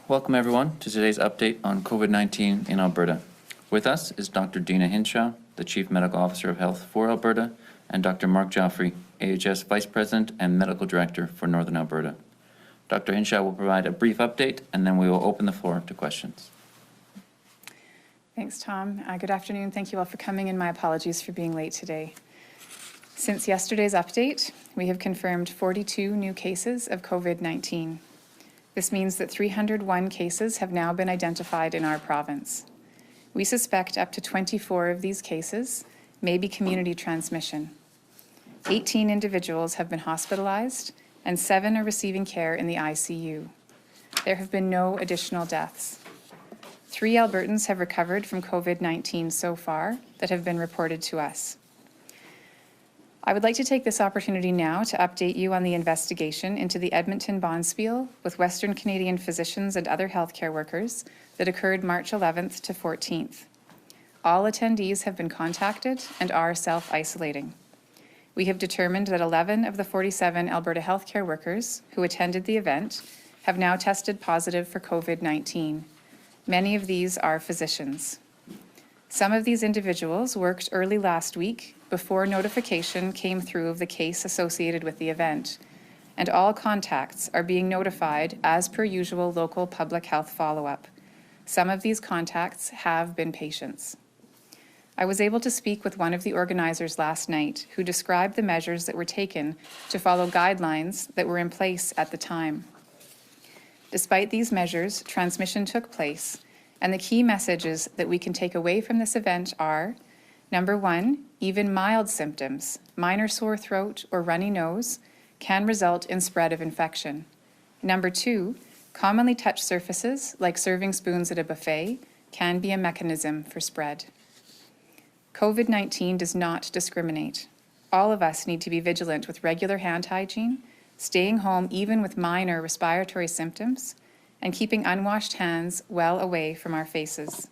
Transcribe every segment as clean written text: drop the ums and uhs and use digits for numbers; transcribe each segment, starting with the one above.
Welcome everyone to today's update on COVID-19 in Alberta. With us is Dr. Deena Hinshaw, the Chief Medical Officer of Health for Alberta, and Dr. Mark Joffrey, AHS Vice President and Medical Director for Northern Alberta. Dr. Hinshaw will provide a brief update and then we will open the floor to questions. Thanks, Tom. Good afternoon. Thank you all for coming, and my apologies for being late today. Since yesterday's update, we have confirmed 42 new cases of COVID-19. This means that 301 cases have now been identified in our province. We suspect up to 24 of these cases may be community transmission. 18 individuals have been hospitalized and 7 are receiving care in the ICU. There have been no additional deaths. 3 Albertans have recovered from COVID-19 so far that have been reported to us. I would like to take this opportunity now to update you on the investigation into the Edmonton Bonspiel with Western Canadian physicians and other healthcare workers that occurred March 11th to 14th. All attendees have been contacted and are self-isolating. We have determined that 11 of the 47 Alberta healthcare workers who attended the event have now tested positive for COVID-19. Many of these are physicians. Some of these individuals worked early last week before notification came through of the case associated with the event, and all contacts are being notified as per usual local public health follow-up. Some of these contacts have been patients. I was able to speak with one of the organizers last night who described the measures that were taken to follow guidelines that were in place at the time. Despite these measures, transmission took place, and the key messages that we can take away from this event are: number 1, even mild symptoms, minor sore throat or runny nose, can result in spread of infection. Number 2, commonly touched surfaces like serving spoons at a buffet can be a mechanism for spread. COVID-19 does not discriminate. All of us need to be vigilant with regular hand hygiene, staying home even with minor respiratory symptoms, and keeping unwashed hands well away from our faces.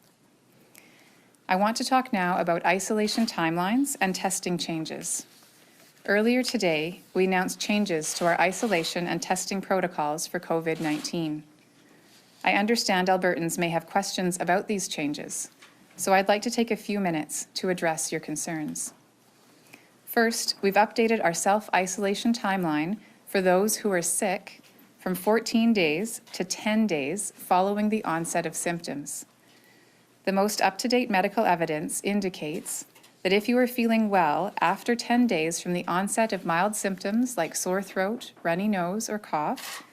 I want to talk now about isolation timelines and testing changes. Earlier today, we announced changes to our isolation and testing protocols for COVID-19. I understand Albertans may have questions about these changes, so I'd like to take a few minutes to address your concerns. First, we've updated our self-isolation timeline for those who are sick from 14 days to 10 days following the onset of symptoms. The most up-to-date medical evidence indicates that if you are feeling well after 10 days from the onset of mild symptoms like sore throat, runny nose, or cough,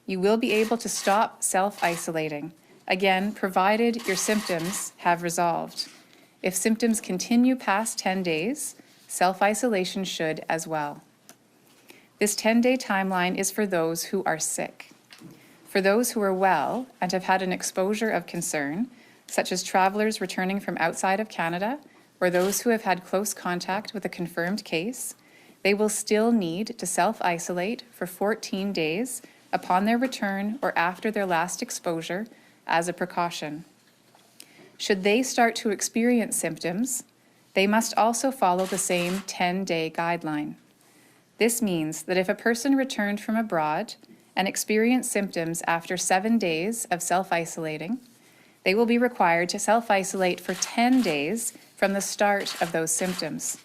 you will be able to stop self-isolating, again, provided your symptoms have resolved. If symptoms continue past 10 days, self-isolation should as well. This 10-day timeline is for those who are sick. For those who are well and have had an exposure of concern, such as travelers returning from outside of Canada or those who have had close contact with a confirmed case, they will still need to self-isolate for 14 days upon their return or after their last exposure as a precaution. Should they start to experience symptoms, they must also follow the same 10-day guideline. This means that if a person returned from abroad and experienced symptoms after 7 days of self-isolating, they will be required to self-isolate for 10 days from the start of those symptoms.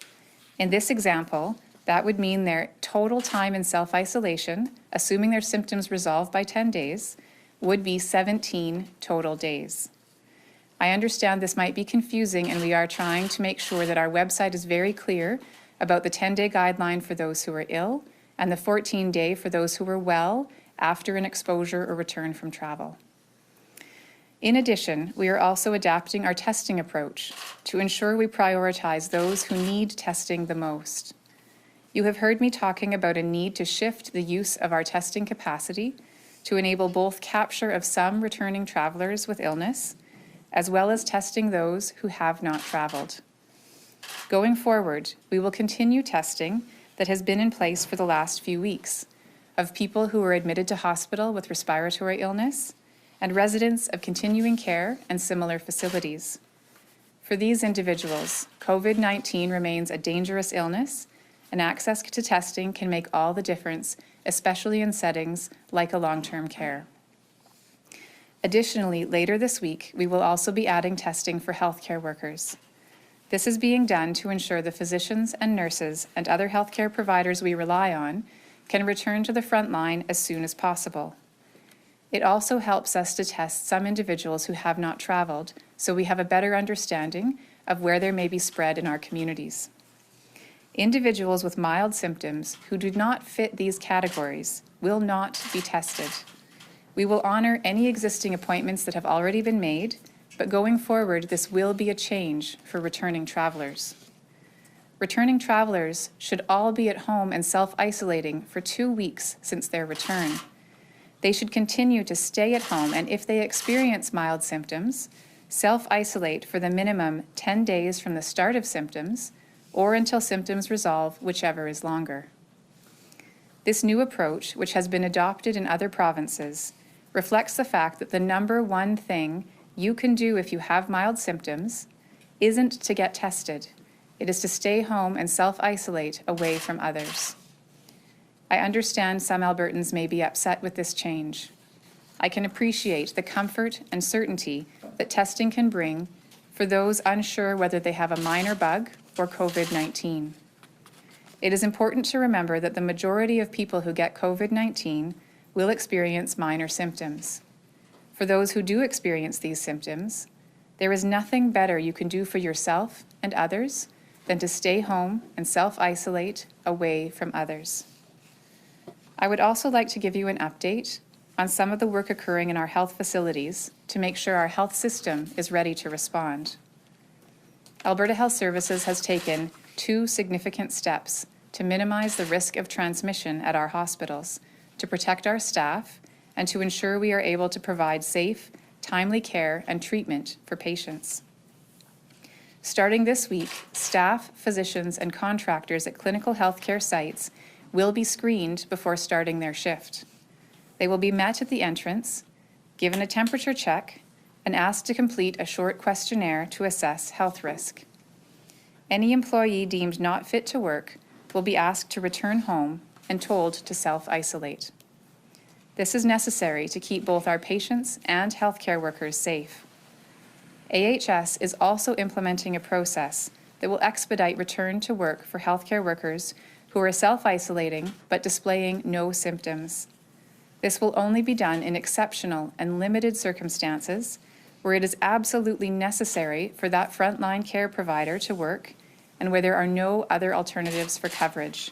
In this example, that would mean their total time in self-isolation, assuming their symptoms resolve by 10 days, would be 17 total days. I understand this might be confusing, and we are trying to make sure that our website is very clear about the 10-day guideline for those who are ill and the 14-day for those who are well after an exposure or return from travel. In addition, we are also adapting our testing approach to ensure we prioritize those who need testing the most. You have heard me talking about a need to shift the use of our testing capacity to enable both capture of some returning travelers with illness, as well as testing those who have not traveled. Going forward, we will continue testing that has been in place for the last few weeks of people who were admitted to hospital with respiratory illness and residents of continuing care and similar facilities. For these individuals, COVID-19 remains a dangerous illness, and access to testing can make all the difference, especially in settings like a long-term care. Additionally, later this week, we will also be adding testing for healthcare workers. This is being done to ensure the physicians and nurses and other healthcare providers we rely on can return to the front line as soon as possible. It also helps us to test some individuals who have not traveled, so we have a better understanding of where there may be spread in our communities. Individuals with mild symptoms who do not fit these categories will not be tested. We will honor any existing appointments that have already been made, but going forward, this will be a change for returning travelers. Returning travelers should all be at home and self-isolating for 2 weeks since their return. They should continue to stay at home, and if they experience mild symptoms, self-isolate for the minimum 10 days from the start of symptoms or until symptoms resolve, whichever is longer. This new approach, which has been adopted in other provinces, reflects the fact that the number one thing you can do if you have mild symptoms isn't to get tested. It is to stay home and self-isolate away from others. I understand some Albertans may be upset with this change. I can appreciate the comfort and certainty that testing can bring for those unsure whether they have a minor bug or COVID-19. It is important to remember that the majority of people who get COVID-19 will experience minor symptoms. For those who do experience these symptoms, there is nothing better you can do for yourself and others than to stay home and self-isolate away from others. I would also like to give you an update on some of the work occurring in our health facilities to make sure our health system is ready to respond. Alberta Health Services has taken 2 significant steps to minimize the risk of transmission at our hospitals, to protect our staff, and to ensure we are able to provide safe, timely care and treatment for patients. Starting this week, staff, physicians, and contractors at clinical healthcare sites will be screened before starting their shift. They will be met at the entrance, given a temperature check, and asked to complete a short questionnaire to assess health risk. Any employee deemed not fit to work will be asked to return home and told to self-isolate. This is necessary to keep both our patients and healthcare workers safe. AHS is also implementing a process that will expedite return to work for healthcare workers who are self-isolating but displaying no symptoms. This will only be done in exceptional and limited circumstances where it is absolutely necessary for that frontline care provider to work and where there are no other alternatives for coverage.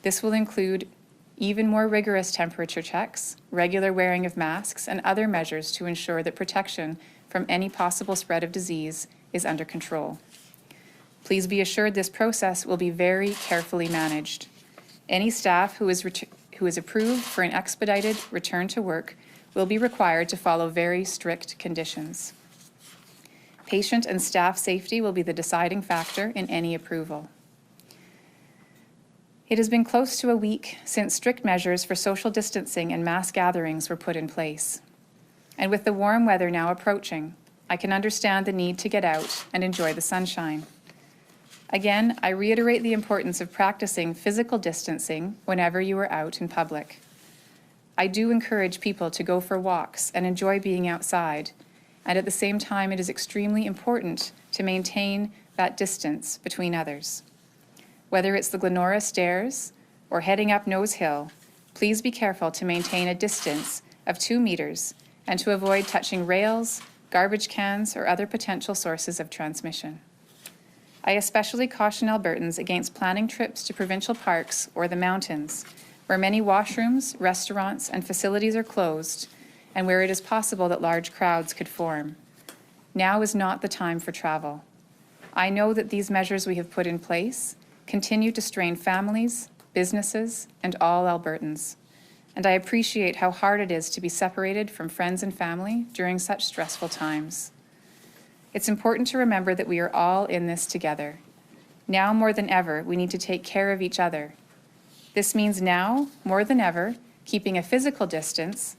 This will include even more rigorous temperature checks, regular wearing of masks, and other measures to ensure that protection from any possible spread of disease is under control. Please be assured this process will be very carefully managed. Any staff who is approved for an expedited return to work will be required to follow very strict conditions. Patient and staff safety will be the deciding factor in any approval. It has been close to a week since strict measures for social distancing and mass gatherings were put in place. And with the warm weather now approaching, I can understand the need to get out and enjoy the sunshine. Again, I reiterate the importance of practicing physical distancing whenever you are out in public. I do encourage people to go for walks and enjoy being outside, and at the same time it is extremely important to maintain that distance between others. Whether it's the Glenora Stairs or heading up Nose Hill, please be careful to maintain a distance of 2 meters and to avoid touching rails, garbage cans, or other potential sources of transmission. I especially caution Albertans against planning trips to provincial parks or the mountains, where many washrooms, restaurants, and facilities are closed, and where it is possible that large crowds could form. Now is not the time for travel. I know that these measures we have put in place continue to strain families, businesses, and all Albertans. And I appreciate how hard it is to be separated from friends and family during such stressful times. It's important to remember that we are all in this together. Now more than ever, we need to take care of each other. This means now, more than ever, keeping a physical distance,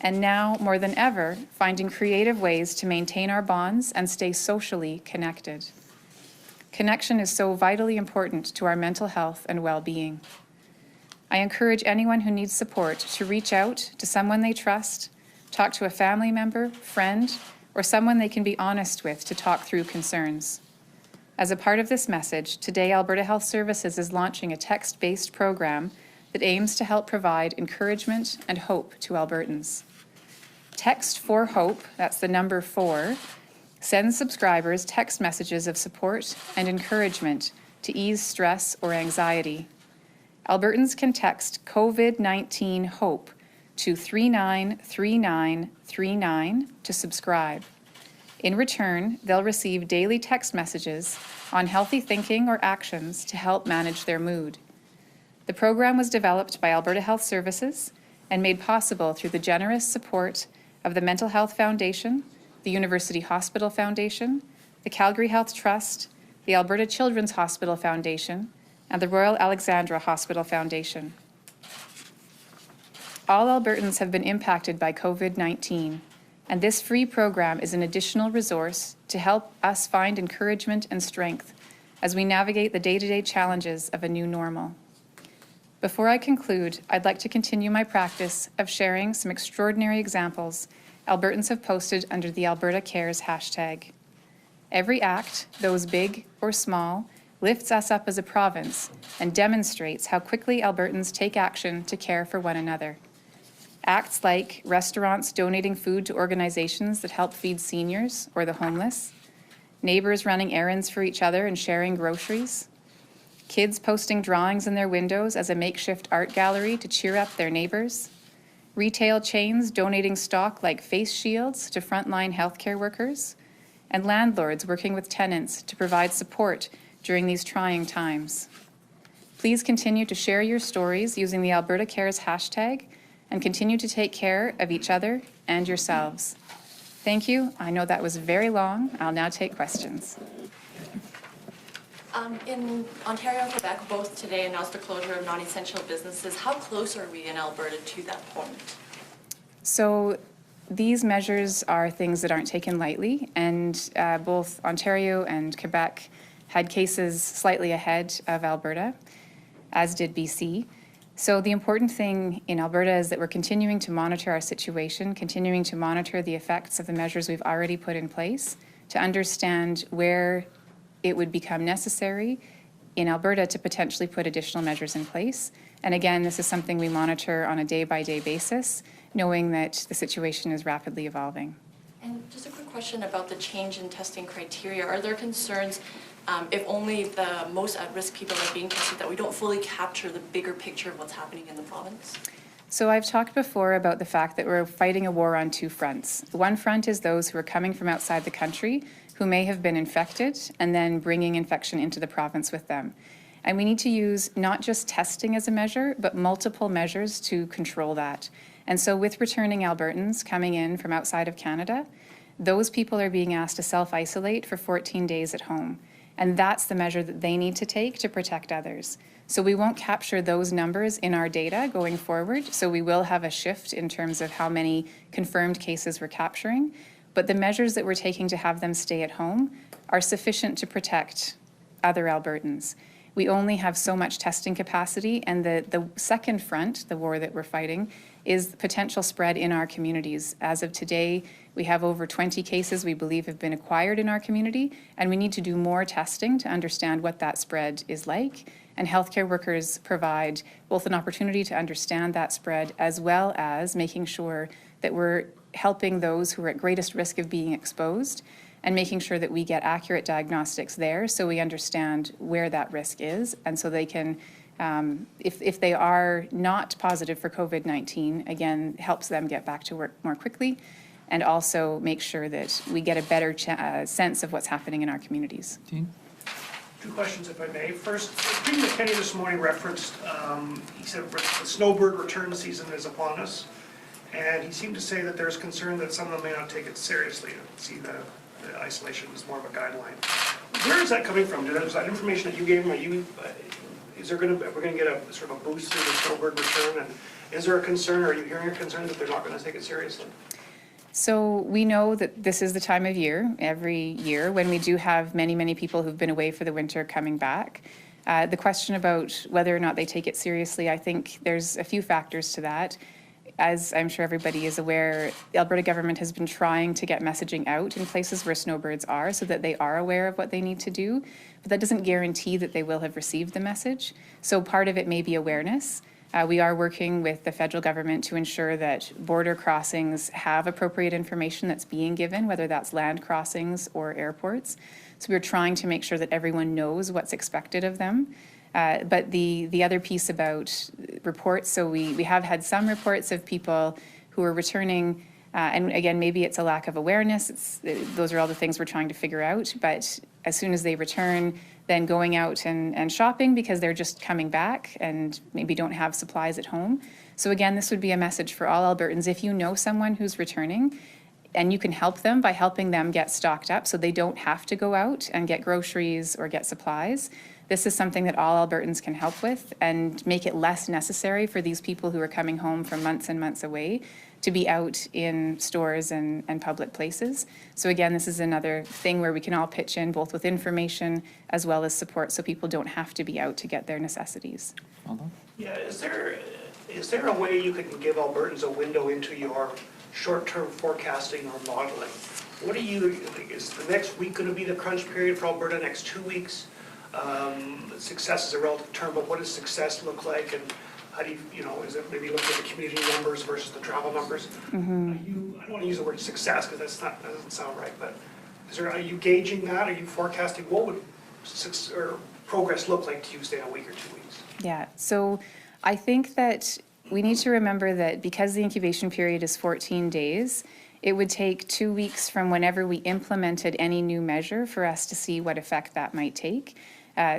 and now, more than ever, finding creative ways to maintain our bonds and stay socially connected. Connection is so vitally important to our mental health and well-being. I encourage anyone who needs support to reach out to someone they trust, talk to a family member, friend, or someone they can be honest with to talk through concerns. As a part of this message, today Alberta Health Services is launching a text-based program that aims to help provide encouragement and hope to Albertans. Text for Hope, that's the number 4, sends subscribers text messages of support and encouragement to ease stress or anxiety. Albertans can text COVID-19 HOPE to 393939 to subscribe. In return, they'll receive daily text messages on healthy thinking or actions to help manage their mood. The program was developed by Alberta Health Services and made possible through the generous support of the Mental Health Foundation, the University Hospital Foundation, the Calgary Health Trust, the Alberta Children's Hospital Foundation, and the Royal Alexandra Hospital Foundation. All Albertans have been impacted by COVID-19, and this free program is an additional resource to help us find encouragement and strength as we navigate the day-to-day challenges of a new normal. Before I conclude, I'd like to continue my practice of sharing some extraordinary examples Albertans have posted under the Alberta Cares hashtag. Every act, those big or small, lifts us up as a province and demonstrates how quickly Albertans take action to care for one another. Acts like restaurants donating food to organizations that help feed seniors or the homeless, neighbors running errands for each other and sharing groceries, kids posting drawings in their windows as a makeshift art gallery to cheer up their neighbors, retail chains donating stock like face shields to frontline healthcare workers, and landlords working with tenants to provide support during these trying times. Please continue to share your stories using the Alberta Cares hashtag and continue to take care of each other and yourselves. Thank you. I know that was very long. I'll now take questions. In Ontario and Quebec, both today announced the closure of non-essential businesses. How close are we in Alberta to that point? So these measures are things that aren't taken lightly, and both Ontario and Quebec had cases slightly ahead of Alberta, as did BC. So the important thing in Alberta is that we're continuing to monitor our situation, continuing to monitor the effects of the measures we've already put in place to understand where it would become necessary in Alberta to potentially put additional measures in place. And again, this is something we monitor on a day-by-day basis, knowing that the situation is rapidly evolving. And just a quick question about the change in testing criteria. Are there concerns if only the most at-risk people are being tested that we don't fully capture the bigger picture of what's happening in the province? So I've talked before about the fact that we're fighting a war on two fronts. One front is those who are coming from outside the country who may have been infected and then bringing infection into the province with them. And we need to use not just testing as a measure, but multiple measures to control that. And so with returning Albertans coming in from outside of Canada, those people are being asked to self-isolate for 14 days at home. And that's the measure that they need to take to protect others. So we won't capture those numbers in our data going forward. So we will have a shift in terms of how many confirmed cases we're capturing. But the measures that we're taking to have them stay at home are sufficient to protect other Albertans. We only have so much testing capacity, and the second front, the war that we're fighting, is potential spread in our communities. As of today, we have over 20 cases we believe have been acquired in our community, and we need to do more testing to understand what that spread is like. And healthcare workers provide both an opportunity to understand that spread as well as making sure that we're helping those who are at greatest risk of being exposed and making sure that we get accurate diagnostics there so we understand where that risk is, and so they can, if they are not positive for COVID-19, again, helps them get back to work more quickly, and also make sure that we get a better sense of what's happening in our communities. Dean? Two questions, if I may. First, Premier Kenney this morning referenced, he said the snowbird return season is upon us, and he seemed to say that there's concern that some of them may not take it seriously and see the isolation as more of a guideline. Where is that coming from? Is that information that you gave him? We're going to get a sort of a boost through the snowbird return? And is there a concern, or are you hearing a concern that they're not going to take it seriously? So we know that this is the time of year, every year, when we do have many, many people who've been away for the winter coming back. The question about whether or not they take it seriously, I think there's a few factors to that. as I'm sure everybody is aware, the Alberta government has been trying to get messaging out in places where snowbirds are so that they are aware of what they need to do, but that doesn't guarantee that they will have received the message. So part of it may be awareness. We are working with the federal government to ensure that border crossings have appropriate information that's being given, whether that's land crossings or airports. So we're trying to make sure that everyone knows what's expected of them. But the other piece about reports, so we have had some reports of people who are returning, and again, maybe it's a lack of awareness. Those are all the things we're trying to figure out. But as soon as they return, then going out and shopping because they're just coming back and maybe don't have supplies at home. So again, this would be a message for all Albertans. If you know someone who's returning, and you can help them by helping them get stocked up so they don't have to go out and get groceries or get supplies. This is something that all Albertans can help with and make it less necessary for these people who are coming home from months and months away to be out in stores and public places. So again, this is another thing where we can all pitch in both with information as well as support so people don't have to be out to get their necessities. Yeah, is there a way you can give Albertans a window into your short-term forecasting or modeling? What is the next week going to be the crunch period for Alberta, next 2 weeks? Success is a relative term, but what does success look like, and how do is it maybe look at the community numbers versus the travel numbers? I don't want to use the word success because that doesn't sound right, but are you gauging that? Are you forecasting what would progress look like to you, say, in a week or 2 weeks? Yeah, so I think that we need to remember that because the incubation period is 14 days, it would take 2 weeks from whenever we implemented any new measure for us to see what effect that might take.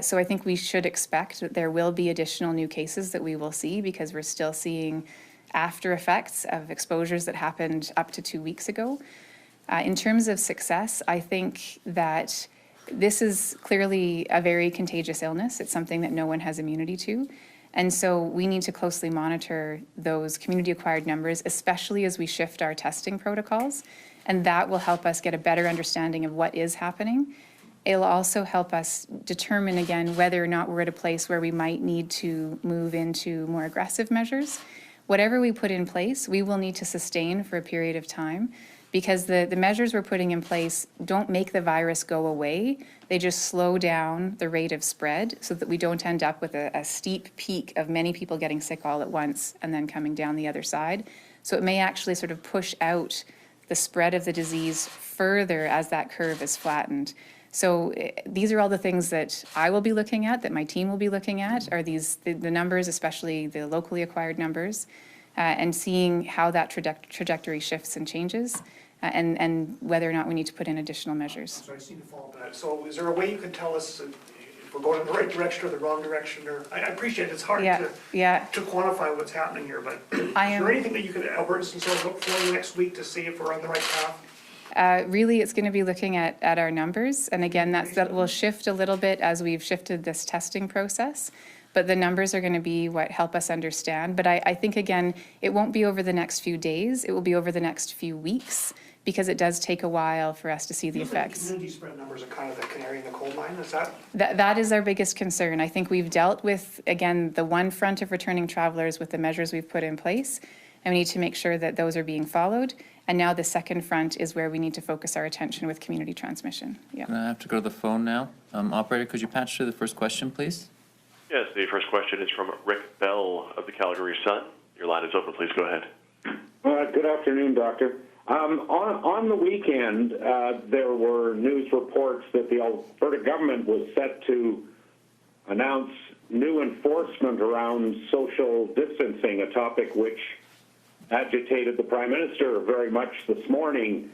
So I think we should expect that there will be additional new cases that we will see because we're still seeing after effects of exposures that happened up to 2 weeks ago. In terms of success, I think that this is clearly a very contagious illness. It's something that no one has immunity to. And so we need to closely monitor those community-acquired numbers, especially as we shift our testing protocols. And that will help us get a better understanding of what is happening. It'll also help us determine, again, whether or not we're at a place where we might need to move into more aggressive measures. Whatever we put in place, we will need to sustain for a period of time because the measures we're putting in place don't make the virus go away. They just slow down the rate of spread so that we don't end up with a steep peak of many people getting sick all at once and then coming down the other side. So it may actually sort of push out the spread of the disease further as that curve is flattened. So these are all the things that I will be looking at, that my team will be looking at, are the numbers, especially the locally acquired numbers, and seeing how that trajectory shifts and changes, and whether or not we need to put in additional measures. So I just need to follow up on that. So is there a way you can tell us if we're going in the right direction or the wrong direction? Or I appreciate it's hard to quantify what's happening here, but is there anything that you could, Albertans can sort of look for in the next week to see if we're on the right path? Really, it's going to be looking at our numbers. And again, that will shift a little bit as we've shifted this testing process. But the numbers are going to be what help us understand. But I think, again, it won't be over the next few days. It will be over the next few weeks because it does take a while for us to see the effects. Community spread numbers are kind of the canary in the coal mine, is that? That is our biggest concern. I think we've dealt with, again, the one front of returning travelers with the measures we've put in place. And we need to make sure that those are being followed. And now the second front is where we need to focus our attention with community transmission. Yeah. I have to go to the phone now. Operator, could you patch to the first question, please? Yes, the first question is from Rick Bell of the Calgary Sun. Your line is open. Please go ahead. Good afternoon, Doctor. On the weekend, there were news reports that the Alberta government was set to announce new enforcement around social distancing, a topic which agitated the Prime Minister very much this morning.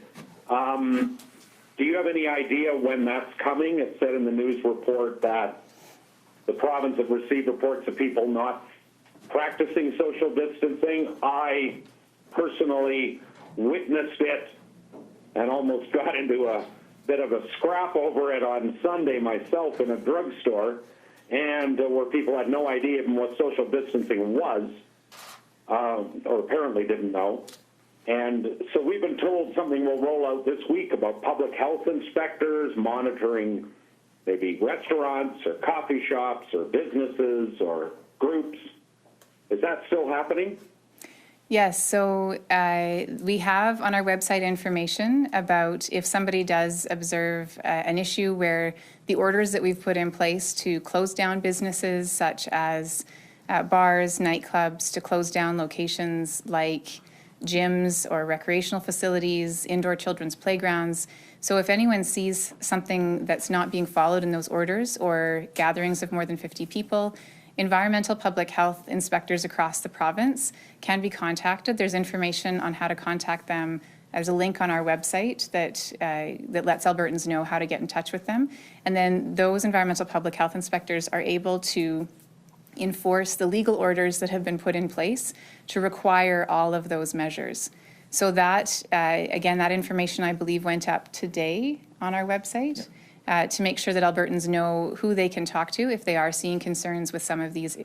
Do you have any idea when that's coming? It said in the news report that the province had received reports of people not practicing social distancing. I personally witnessed it and almost got into a bit of a scrap over it on Sunday myself in a drugstore, and where people had no idea even what social distancing was. Or apparently didn't know. And so we've been told something will roll out this week about public health inspectors monitoring maybe restaurants or coffee shops or businesses or groups. Is that still happening? Yes, so we have on our website information about if somebody does observe an issue where the orders that we've put in place to close down businesses such as bars, nightclubs, to close down locations like gyms or recreational facilities, indoor children's playgrounds. So if anyone sees something that's not being followed in those orders or gatherings of more than 50 people, environmental public health inspectors across the province can be contacted. There's information on how to contact them. There's a link on our website that lets Albertans know how to get in touch with them. And then those environmental public health inspectors are able to enforce the legal orders that have been put in place to require all of those measures. So that, again, that information I believe went up today on our website. To make sure that Albertans know who they can talk to if they are seeing concerns with some of these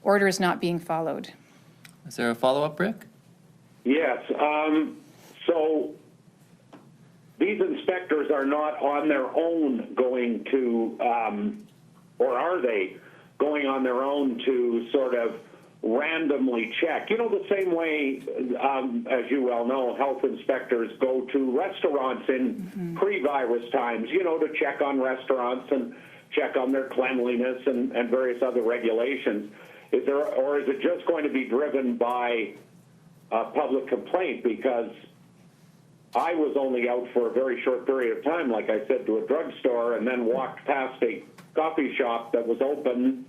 orders not being followed. Is there a follow-up, Rick? Yes. So these inspectors are not on their own going to, or are they going on their own to sort of randomly check? You know, the same way, as you well know, health inspectors go to restaurants in pre-virus times, you know, to check on restaurants and check on their cleanliness and various other regulations. Is there, or is it just going to be driven by public complaint? Because I was only out for a very short period of time, like I said, to a drugstore, and then walked past a coffee shop that was open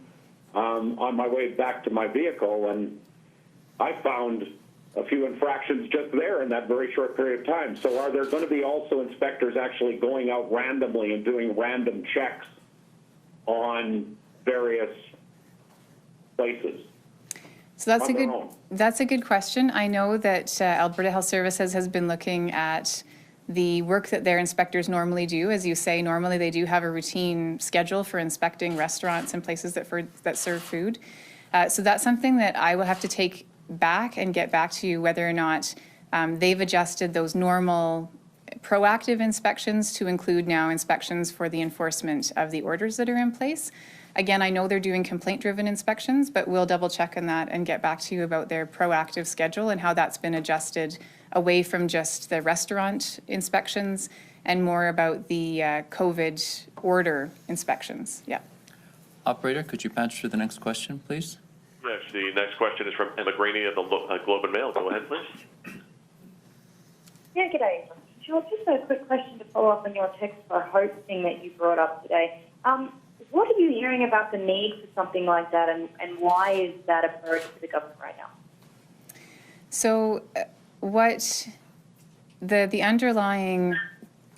on my way back to my vehicle, and I found a few infractions just there in that very short period of time. So are there going to be also inspectors actually going out randomly and doing random checks on various places? So that's a good question. I know that Alberta Health Services has been looking at the work that their inspectors normally do. As you say, normally they do have a routine schedule for inspecting restaurants and places that serve food. So that's something that I will have to take back and get back to you whether or not they've adjusted those normal proactive inspections to include now inspections for the enforcement of the orders that are in place. Again, I know they're doing complaint-driven inspections, but we'll double check on that and get back to you about their proactive schedule and how that's been adjusted away from just the restaurant inspections and more about the COVID order inspections. Yeah. Operator, could you patch through the next question, please? Yes, the next question is from Emma Graney of the Globe and Mail. Go ahead, please. Yeah, g'day. Sure, just a quick question to follow up on your text for hope thing that you brought up today. What are you hearing about the need for something like that, and why is that a priority for the government right now? So what the underlying,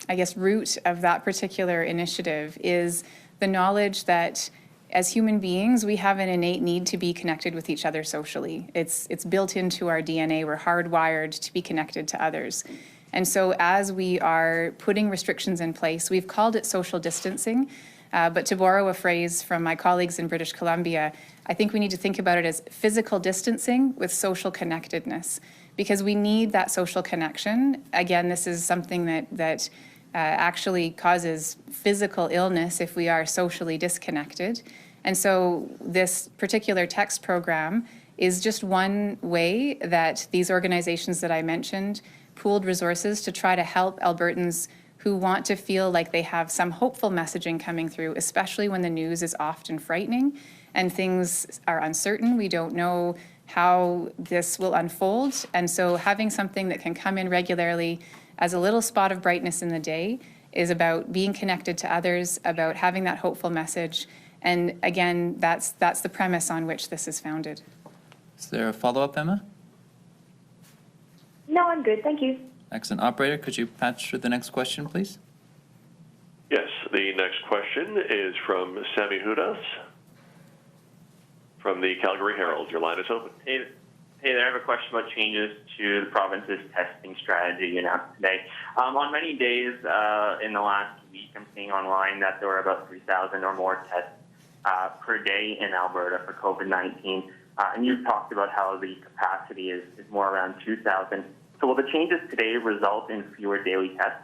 I guess, root of that particular initiative is the knowledge that as human beings, we have an innate need to be connected with each other socially. It's built into our DNA. We're hardwired to be connected to others. And so as we are putting restrictions in place, we've called it social distancing. But to borrow a phrase from my colleagues in British Columbia, I think we need to think about it as physical distancing with social connectedness, because we need that social connection. Again, this is something that actually causes physical illness if we are socially disconnected. And so this particular text program is just one way that these organizations that I mentioned pooled resources to try to help Albertans who want to feel like they have some hopeful messaging coming through, especially when the news is often frightening and things are uncertain. We don't know how this will unfold. And so having something that can come in regularly as a little spot of brightness in the day is about being connected to others, about having that hopeful message. And again, that's the premise on which this is founded. Is there a follow-up, Emma? No, I'm good. Thank you. Excellent. Operator, could you patch through the next question, please? Yes, the next question is from Sammy Hudas from the Calgary Herald. Your line is open. Hey there, I have a question about changes to the province's testing strategy announced today. On many days in the last week, I'm seeing online that there were about 3,000 or more tests per day in Alberta for COVID-19. And you've talked about how the capacity is more around 2,000. So will the changes today result in fewer daily tests?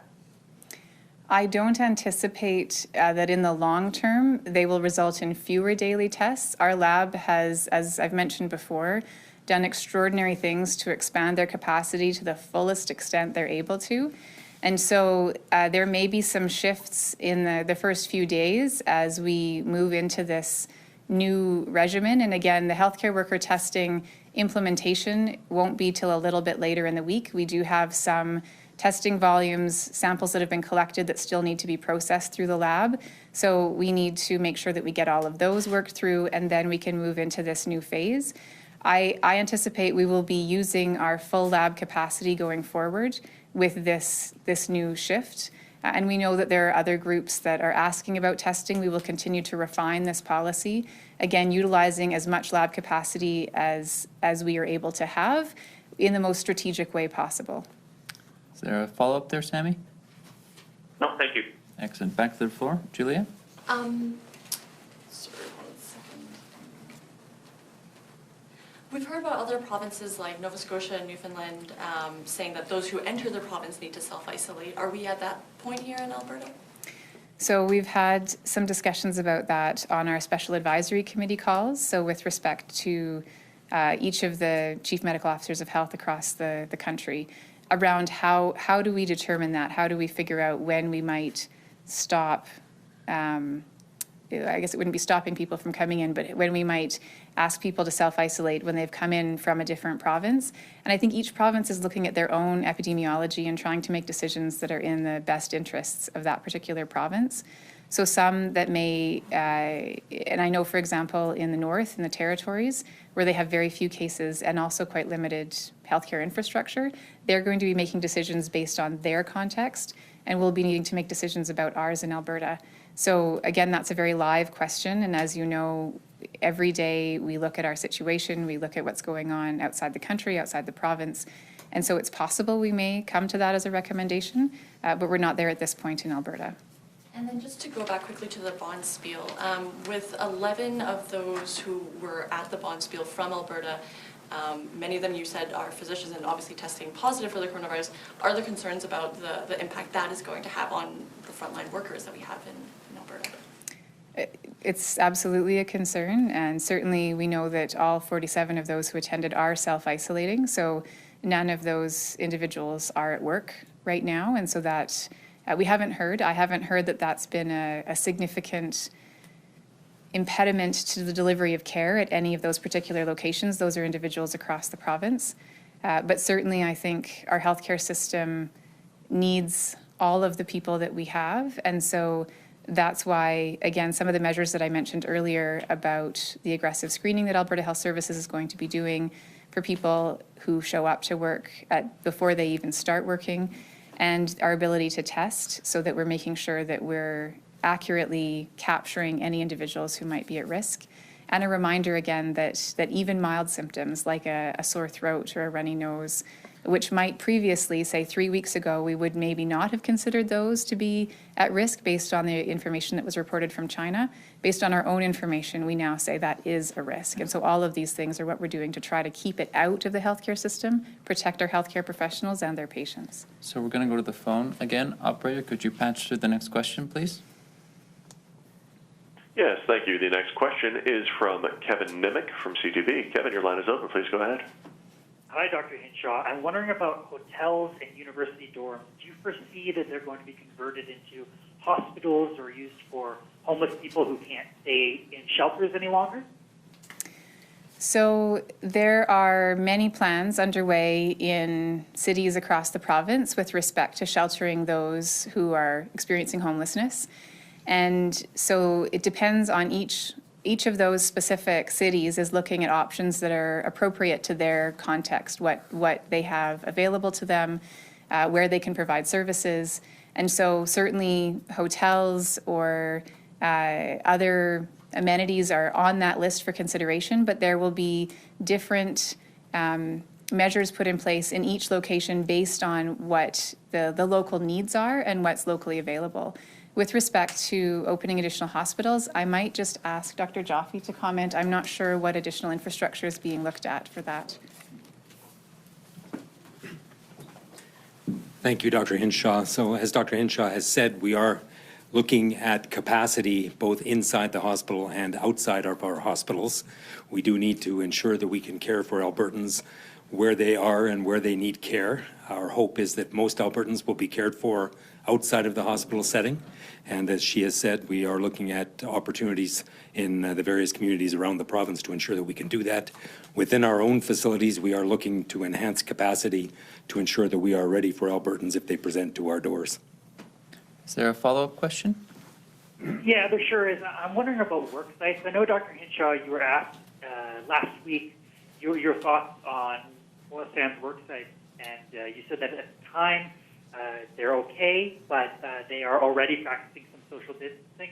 I don't anticipate that in the long term they will result in fewer daily tests. Our lab has, as I've mentioned before, done extraordinary things to expand their capacity to the fullest extent they're able to. And so there may be some shifts in the first few days as we move into this new regimen. And again, the healthcare worker testing implementation won't be till a little bit later in the week. We do have some testing volumes, samples that have been collected that still need to be processed through the lab. So we need to make sure that we get all of those worked through, and then we can move into this new phase. I anticipate we will be using our full lab capacity going forward with this new shift. And we know that there are other groups that are asking about testing. We will continue to refine this policy, again, utilizing as much lab capacity as we are able to have in the most strategic way possible. Is there a follow-up there, Sammy? No, thank you. Excellent. Back to the floor. Julia? Sorry, 1 second. We've heard about other provinces like Nova Scotia and Newfoundland saying that those who enter the province need to self-isolate. Are we at that point here in Alberta? So we've had some discussions about that on our special advisory committee calls. So with respect to each of the chief medical officers of health across the country, around how do we determine that? How do we figure out when we might stop, I guess it wouldn't be stopping people from coming in, but when we might ask people to self-isolate when they've come in from a different province. And I think each province is looking at their own epidemiology and trying to make decisions that are in the best interests of that particular province. So some that may, and I know, for example, in the north, in the territories, where they have very few cases and also quite limited healthcare infrastructure, they're going to be making decisions based on their context, and we'll be needing to make decisions about ours in Alberta. So again, that's a very live question, and as you know, every day we look at our situation, we look at what's going on outside the country, outside the province, and so it's possible we may come to that as a recommendation, but we're not there at this point in Alberta. And then just to go back quickly to the Bonspiel, with 11 of those who were at the Bonspiel from Alberta, many of them you said are physicians and obviously testing positive for the coronavirus. Are there concerns about the impact that is going to have on the frontline workers that we have in Alberta? It's absolutely a concern, and certainly we know that all 47 of those who attended are self-isolating, so none of those individuals are at work right now, and so that I haven't heard that that's been a significant impediment to the delivery of care at any of those particular locations. Those are individuals across the province. But certainly I think our healthcare system needs all of the people that we have. And so that's why, again, some of the measures that I mentioned earlier about the aggressive screening that Alberta Health Services is going to be doing for people who show up to work before they even start working, and our ability to test so that we're making sure that we're accurately capturing any individuals who might be at risk. And a reminder again that even mild symptoms like a sore throat or a runny nose, which might previously, say 3 weeks ago, we would maybe not have considered those to be at risk based on the information that was reported from China. Based on our own information, we now say that is a risk. And so all of these things are what we're doing to try to keep it out of the healthcare system, protect our healthcare professionals and their patients. So we're going to go to the phone again. Operator, could you patch to the next question, please? Yes, thank you. The next question is from Kevin Nimick from CTV. Kevin, your line is open. Please go ahead. Hi, Dr. Hinshaw. I'm wondering about hotels and university dorms. Do you foresee that they're going to be converted into hospitals or used for homeless people who can't stay in shelters any longer? So there are many plans underway in cities across the province with respect to sheltering those who are experiencing homelessness. And so it depends on each of those specific cities is looking at options that are appropriate to their context, what they have available to them, where they can provide services. And so certainly hotels or other amenities are on that list for consideration, but there will be different measures put in place in each location based on what the local needs are and what's locally available. With respect to opening additional hospitals, I might just ask Dr. Jaffe to comment. I'm not sure what additional infrastructure is being looked at for that. Thank you, Dr. Hinshaw. So as Dr. Hinshaw has said, we are looking at capacity both inside the hospital and outside of our hospitals. We do need to ensure that we can care for Albertans where they are and where they need care. Our hope is that most Albertans will be cared for outside of the hospital setting. And as she has said, we are looking at opportunities in the various communities around the province to ensure that we can do that. Within our own facilities, we are looking to enhance capacity to ensure that we are ready for Albertans if they present to our doors. Is there a follow-up question? Yeah, there sure is. I'm wondering about work sites. I know, Dr. Hinshaw, you were asked last week your thoughts on oil sands work sites, and you said that at the time they're okay, but they are already practicing some social distancing.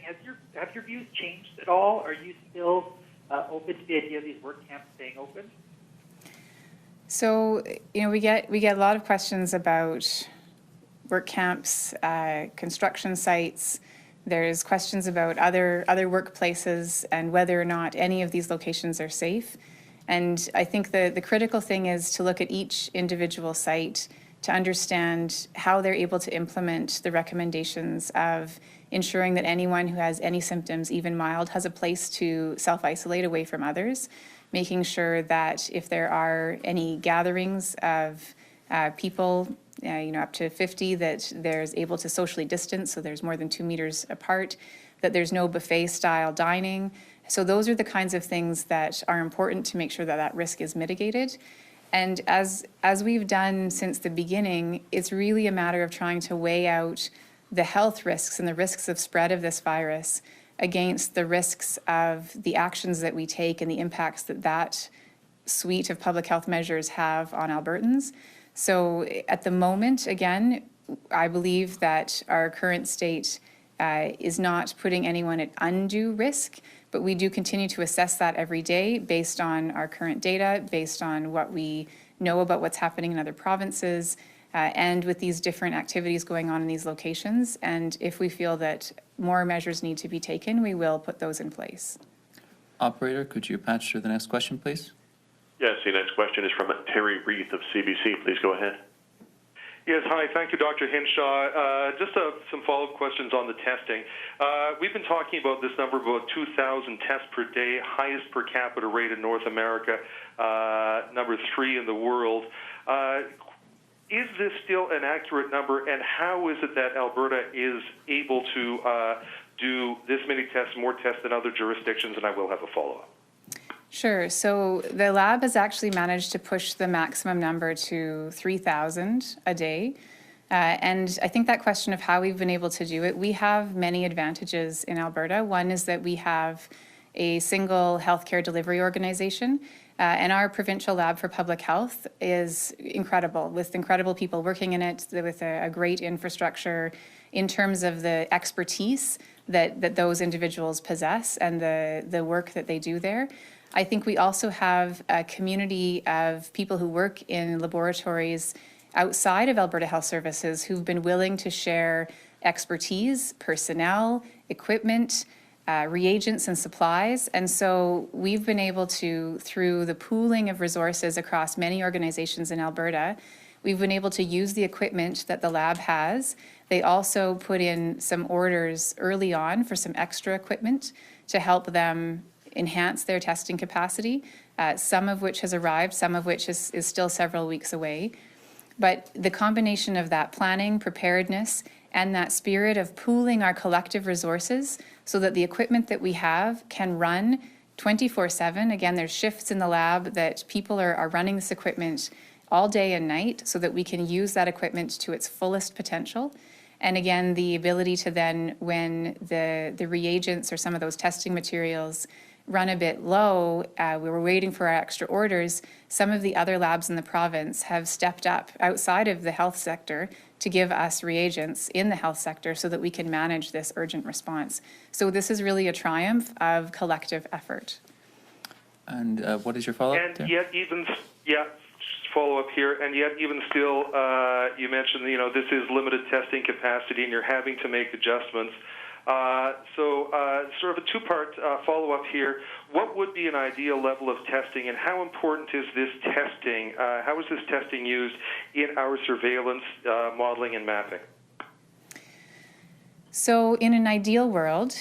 Have your views changed at all? Are you still open to the idea of these work camps staying open? So, we get a lot of questions about work camps, construction sites. There's questions about other workplaces and whether or not any of these locations are safe. And I think the critical thing is to look at each individual site to understand how they're able to implement the recommendations of ensuring that anyone who has any symptoms, even mild, has a place to self-isolate away from others, making sure that if there are any gatherings of people, up to 50, that there's able to socially distance, so there's more than 2 meters apart, that there's no buffet-style dining. So those are the kinds of things that are important to make sure that that risk is mitigated. And as we've done since the beginning, it's really a matter of trying to weigh out the health risks and the risks of spread of this virus against the risks of the actions that we take and the impacts that suite of public health measures have on Albertans. So at the moment, again, I believe that our current state is not putting anyone at undue risk, but we do continue to assess that every day based on our current data, based on what we know about what's happening in other provinces, and with these different activities going on in these locations. And if we feel that more measures need to be taken, we will put those in place. Operator, could you patch through the next question, please? Yes, the next question is from Terry Reith of CBC. Please go ahead. Yes, hi. Thank you, Dr. Hinshaw. Just some follow-up questions on the testing. We've been talking about this number of about 2,000 tests per day, highest per capita rate in North America, number 3 in the world. Is this still an accurate number, and how is it that Alberta is able to do this many tests, more tests than other jurisdictions? And I will have a follow-up. Sure. So the lab has actually managed to push the maximum number to 3,000 a day. And I think that question of how we've been able to do it, we have many advantages in Alberta. One is that we have a single healthcare delivery organization, and our provincial lab for public health is incredible, with incredible people working in it, with a great infrastructure in terms of the expertise that those individuals possess and the work that they do there. I think we also have a community of people who work in laboratories outside of Alberta Health Services who've been willing to share expertise, personnel, equipment, reagents and supplies. And so we've been able to, through the pooling of resources across many organizations in Alberta, we've been able to use the equipment that the lab has. They also put in some orders early on for some extra equipment to help them enhance their testing capacity, some of which has arrived, some of which is still several weeks away. But the combination of that planning, preparedness, and that spirit of pooling our collective resources so that the equipment that we have can run 24/7. Again, there's shifts in the lab that people are running this equipment all day and night so that we can use that equipment to its fullest potential. And again, the ability to then, when the reagents or some of those testing materials run a bit low, we were waiting for our extra orders, some of the other labs in the province have stepped up outside of the health sector to give us reagents in the health sector so that we can manage this urgent response. So this is really a triumph of collective effort. And what is your follow-up And there? yet follow up here, and yet even still, you mentioned, this is limited testing capacity and you're having to make adjustments. So sort of a two-part follow-up here. What would be an ideal level of testing, and how important is this testing? How is this testing used in our surveillance, modeling, and mapping? So in an ideal world,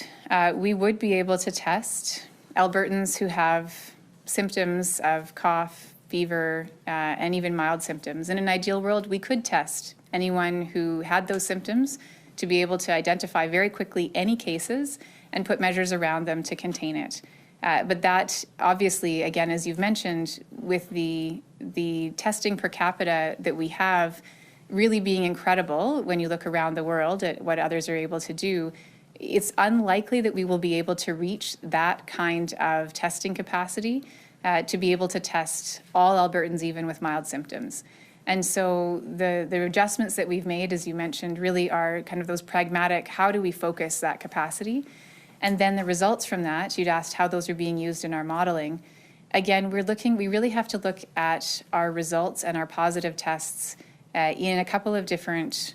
we would be able to test Albertans who have symptoms of cough, fever, and even mild symptoms. In an ideal world, we could test anyone who had those symptoms to be able to identify very quickly any cases and put measures around them to contain it. But that obviously, again, as you've mentioned, with the testing per capita that we have really being incredible when you look around the world at what others are able to do, it's unlikely that we will be able to reach that kind of testing capacity to be able to test all Albertans even with mild symptoms. And so the adjustments that we've made, as you mentioned, really are kind of those pragmatic, how do we focus that capacity? And then the results from that, you'd asked how those are being used in our modeling. Again, we really have to look at our results and our positive tests in a couple of different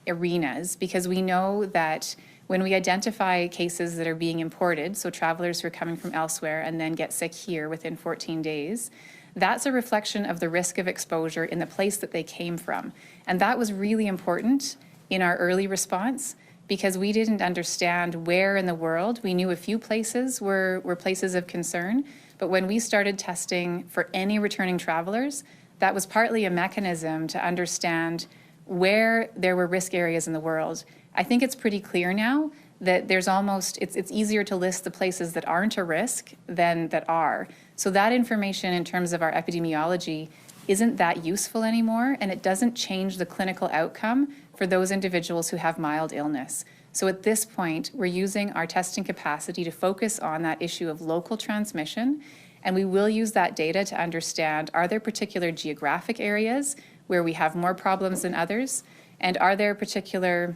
arenas, because we know that when we identify cases that are being imported, so travelers who are coming from elsewhere and then get sick here within 14 days, that's a reflection of the risk of exposure in the place that they came from. And that was really important in our early response, because we didn't understand where in the world. We knew a few places were places of concern, but when we started testing for any returning travelers, that was partly a mechanism to understand where there were risk areas in the world. I think it's pretty clear now that there's it's easier to list the places that aren't a risk than that are. So that information in terms of our epidemiology isn't that useful anymore, and it doesn't change the clinical outcome for those individuals who have mild illness. So at this point, we're using our testing capacity to focus on that issue of local transmission, and we will use that data to understand, are there particular geographic areas where we have more problems than others, and are there particular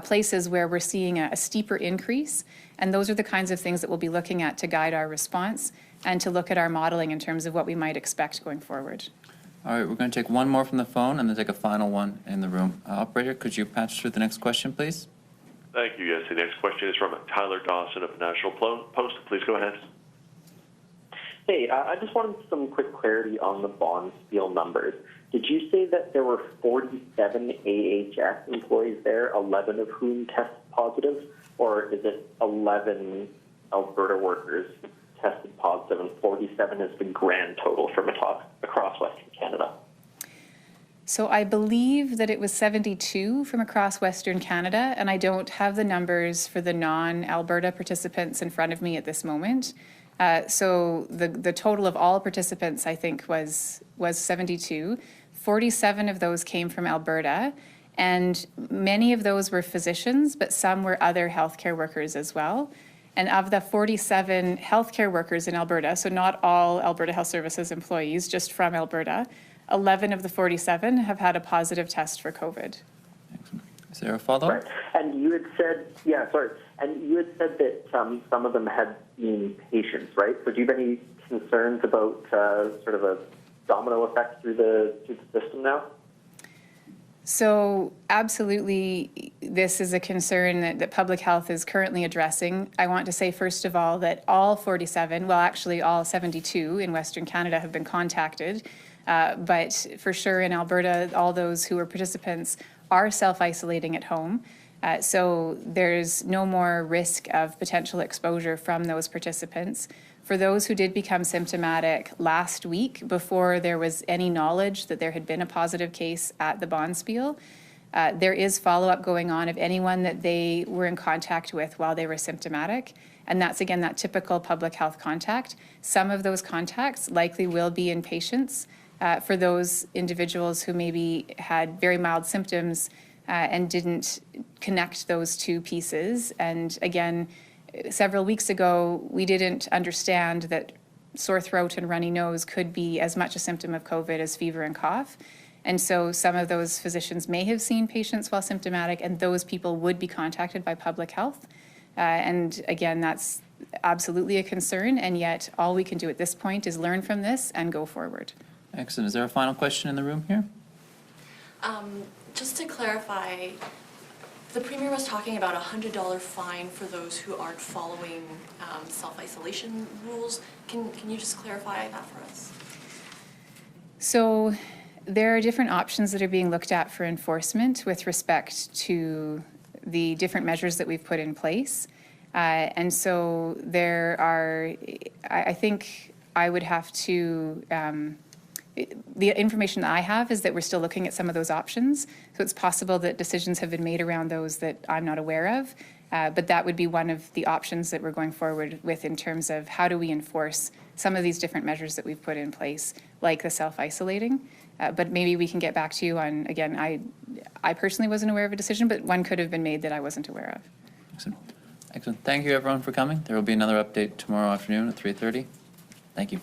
places where we're seeing a steeper increase? And those are the kinds of things that we'll be looking at to guide our response and to look at our modeling in terms of what we might expect going forward. All right, we're going to take one more from the phone and then take a final one in the room. Operator, could you patch through the next question, please? Thank you. Yes, the next question is from Tyler Dawson of National Post. Please go ahead. Hey, I just wanted some quick clarity on the Bonspiel numbers. Did you say that there were 47 AHS employees there, 11 of whom tested positive, or is it 11 Alberta workers tested positive and 47 is the grand total from across Western Canada? So I believe that it was 72 from across Western Canada, and I don't have the numbers for the non-Alberta participants in front of me at this moment. So the total of all participants, I think, was 72. 47 of those came from Alberta, and many of those were physicians, but some were other healthcare workers as well. And of the 47 healthcare workers in Alberta, so not all Alberta Health Services employees, just from Alberta, 11 of the 47 have had a positive test for COVID. Is there a follow-up? Right. And you had said, and you had said that some of them had been patients, right? So do you have any concerns about sort of a domino effect through the system now? So absolutely, this is a concern that public health is currently addressing. I want to say, first of all, that all 47, well, actually all 72 in Western Canada have been contacted. But for sure in Alberta, all those who are participants are self-isolating at home. So there's no more risk of potential exposure from those participants. For those who did become symptomatic last week, before there was any knowledge that there had been a positive case at the Bonspiel, there is follow-up going on of anyone that they were in contact with while they were symptomatic. And that's, again, that typical public health contact. Some of those contacts likely will be in patients for those individuals who maybe had very mild symptoms and didn't connect those two pieces. And again, several weeks ago, we didn't understand that sore throat and runny nose could be as much a symptom of COVID as fever and cough. And so some of those physicians may have seen patients while symptomatic, and those people would be contacted by public health. And again, that's absolutely a concern, and yet all we can do at this point is learn from this and go forward. Excellent. Is there a final question in the room here? Just to clarify, the Premier was talking about a $100 fine for those who aren't following self-isolation rules. Can you just clarify that for us? So there are different options that are being looked at for enforcement with respect to the different measures that we've put in place. And so there are, I think I would have to, the information that I have is that we're still looking at some of those options. So it's possible that decisions have been made around those that I'm not aware of. But that would be one of the options that we're going forward with in terms of how do we enforce some of these different measures that we've put in place, like the self-isolating. But maybe we can get back to you on, again, I personally wasn't aware of a decision, but one could have been made that I wasn't aware of. Excellent. Excellent. Thank you, everyone, for coming. There will be another update tomorrow afternoon at 3:30. Thank you.